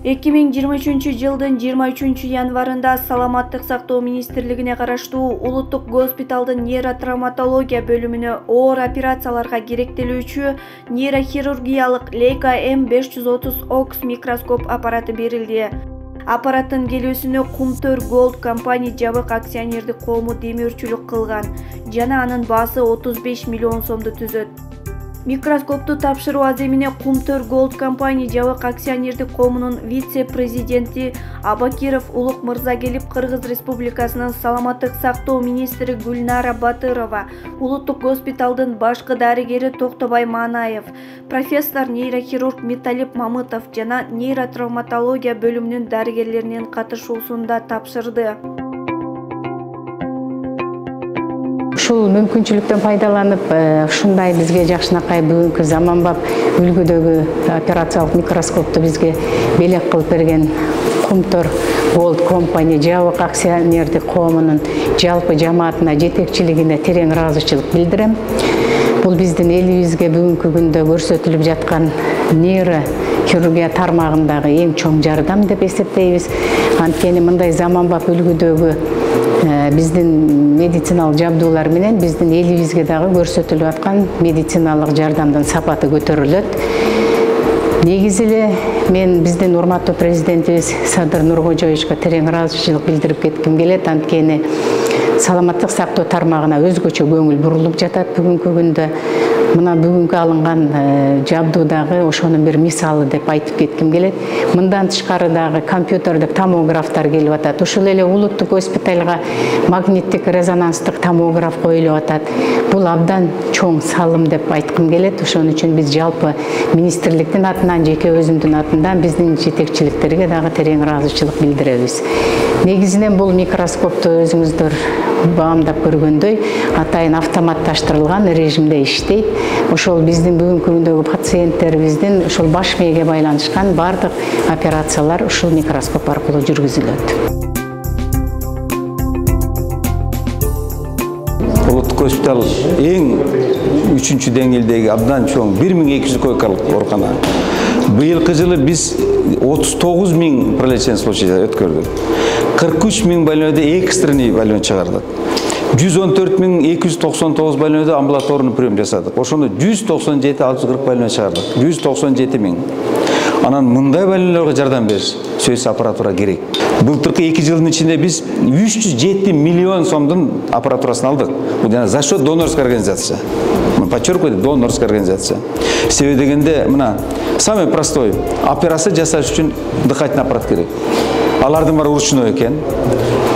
2023-жылдын 23 январында Саламаттык сактоо министрлигине караштуу улуттук госпиталдын нейротравматология бөлүмүнө оор операцияларга керектелүүчү нейрохирургиялык Leica M530 OX микроскоп аппараты берилди. Аппараттын келүүсүнө Kumtor Gold компания жабык акционердик коому демөөрчүлүк кылган жана анын баасы 35 миллион сомду түзөт. Микроскопту тапшыруу аземине Kumtor Gold компания жабык акционердик коомунун вице-президенти Абакиров Улук мырза келип, Кыргыз Республикасынын саламаттык сактоо министри Гүлнара Батырова, улуттук госпиталдын башкы дарыгери Токтобай Манаев, профессор нейрохирург Металип Мамытов жана нейротравматология бөлүмүнүн дарыгерлеринин катышуусунда тапшырды. Ушул мүмкүнчүлүктөн пайдаланып, ушундай бизге жакшынакай бүгүнкү заманбап үлгүдөгү операциялык микроскопту бизге белек кылып берген Kumtor Gold компания жабык акционердик коомунун жалпы жамаатына, жетекчилигине терең ыраазычылык билдирем. Бул биздин элибизге бүгүнкү күндө көрсөтүлүп жаткан нейрохирургия тармагындагы эң чоң жардам деп эсептейбиз. Анткени мындай заманбап үлгүдөгү биздин медициналык жабдуулар менен биздин элибизге дагы көрсөтүлүп аткан медициналык жардамдын сапаты көтөрүлөт. Негизи эле мен биздин урматтуу президентибиз Садыр Нуркожоевичке терең ыраазычылык билдирип кетким келет. Анткени саламаттык сактоо тармагына өзгөчө көңүл бурулуп жатат бүгүнкү күндө. Мына бүгүнкү алынган жабдуу дагы ошонун бир мисалы деп айтып кетким келет. Мындан тышкары дагы компьютердик томографтар келип атат. Ушул эле улуттук госпиталга магниттик резонанстык томограф коюлуп атат. Бул абдан чоң салым деп айткым келет. Ошон үчүн биз жалпы министрликтин атынан, жеке өзүмдүн атынан биздин жетекчиликтерге дагы терең ыраазычылык билдиребиз. Негизинен бул микроскопту өзүңүздөр баамдап көргөндөй атайын автоматташтырылган режимде иштейт. Ошол биздин бүгүнкү күндөгү пациенттерибиздин ушул баш мээге байланышкан бардык операциялар ушул микроскоп аркылуу жүргүзүлөт. Улуттук госпитал эң 3-чү деңгээлдеги абдан чоң 1200 койкалык оорукана. Быйылкы жылы биз 39 000 пролечение случая өткөрдүк. 43 000 больнойдо экстренный больной чыгардык. 114 299 больнойдо амбулаторный прием жасадык. Ошондо 197 640 больной чыгардык. 197 000. Анан мындай больнойлорго жардам бериш сөзсүз аппаратура керек. Былтыркы 2 жылдын ичинде биз 307 миллион сомдун аппаратурасын алдык. Бул жана за счет донорской организация. Подчеркиваю, донорская организация. Себеби дегенде мына самый простой операция жасаш үчүн дыхательный аппарат керек. Алардын баары ручной экен.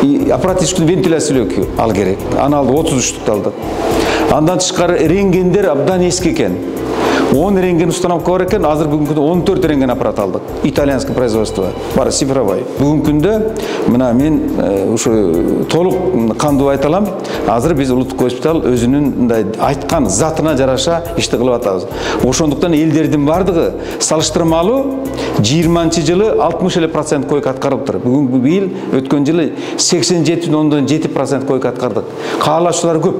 И аппарат ишкүн вентиляциялоо ал керек. Аны алды 33-түктү алдык. Андан тышкары рентгендер абдан эски экен. 10 рентген установка бар экен, азыр бүгүнкү күндө 14 рентген аппарат алдык. Итальянский производство бар, цифровой. Бүгүнкү күндө мына мен ушу толук кандуу айта алам. Азыр биз улуттук госпитал өзүнүн мындай айткан затына жараша ишти кылып атабыз. Ошондуктан элдердин бардыгы салыштырмалуу 20-жылы 60% койка аткарылыптыр. Бүгүнкү быйыл өткөн жылы 87,7% койка аткардык. Каалашуулар көп.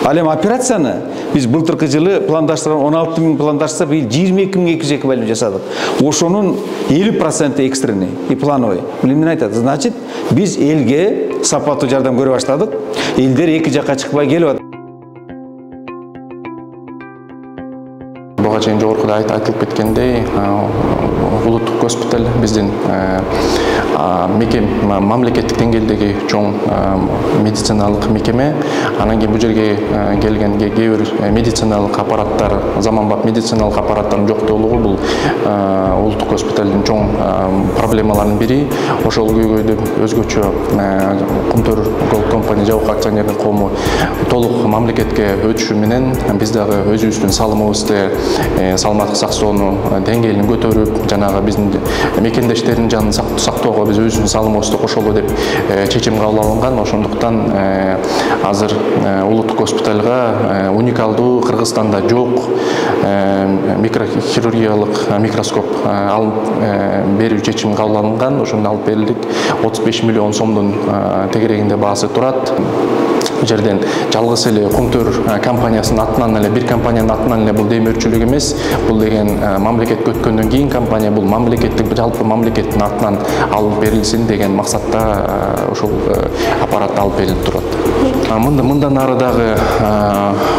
Ал эми операцияны биз былтыркы жылы пландаштырган 16 000 пландаштырса, быйыл 22 202 больной жасадык. Ошонун 50% экстренный и плановый. Бул эмне айтат? Значит, биз элге сапаттуу жардам көрө баштадык. Элдер эки жакка чыкпай келип атат. Буга чейин жогоркуда айтылып кеткендей, улуттук госпиталь биздин мамлекеттик деңгээлдеги чоң медициналык мекеме. Анан кийин бул жерге келген кээ бир медициналык аппараттар, заманбап медициналык аппараттардын жоктоолугу бул улуттук госпиталдын чоң проблемаларынын бири. Ошол көйгөйдү өзгөчө Kumtor Gold компания жабык акционердик коому толук мамлекетке өтүшү менен биз дагы өзүбүздүн салымыбызды саламаттык сактоонун деңгээлин көтөрүп, жанагы биздин мекендештердин жанын сактоого биз өзүбүздүн салымыбызды кошолу деп чечим кабыл алынган. Ошондуктан азыр улуттук госпиталга уникалдуу Кыргызстанда жок микрохирургиялык микроскоп алып берүү чечими кабыл алынган. Ошону алып берилдик. 35 миллион сомдун тегерегинде баасы турат. Бул жерден жалгыз эле Кумтөр компаниясынын атынан эле, бир компаниянын атынан эле бул демөөрчүлүк эмес. Бул деген мамлекетке өткөндөн кийин компания бул мамлекеттик, жалпы мамлекеттин атынан алып берилсин деген максатта ушул аппарат алып берилип турат. Мындан ары дагы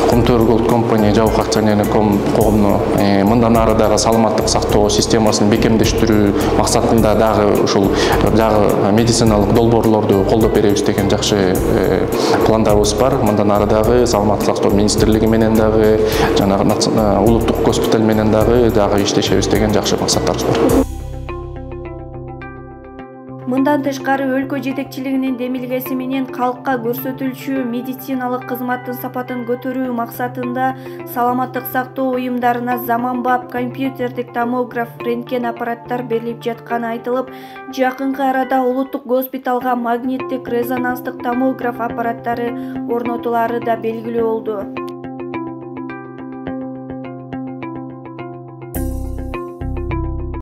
Кумтөр Gold Company жабык акционерлик коомуну мындан ары дагы саламаттык сактоо системасын бекемдештирүү максатында дагы ушул дагы медициналык долбоорлорду колдоп беребиз деген жакшы пландарыбыз бар. Мындан ары дагы саламаттык сактоо министрлиги менен дагы жанагы улуттук госпиталь менен дагы иштешебиз деген жакшы максаттарыбыз бар. Мындан тышкары өлкө жетекчилигинин демилгеси менен калкка көрсөтүлчү медициналык кызматтын сапатын көтөрүү максатында саламаттык сактоо уюмдарына заманбап компьютердик томограф, рентген аппараттар берилип жатканы айтылып, жакынкы арада улуттук госпиталга магниттик резонанстык томограф аппараттары орнотулары да белгилүү болду.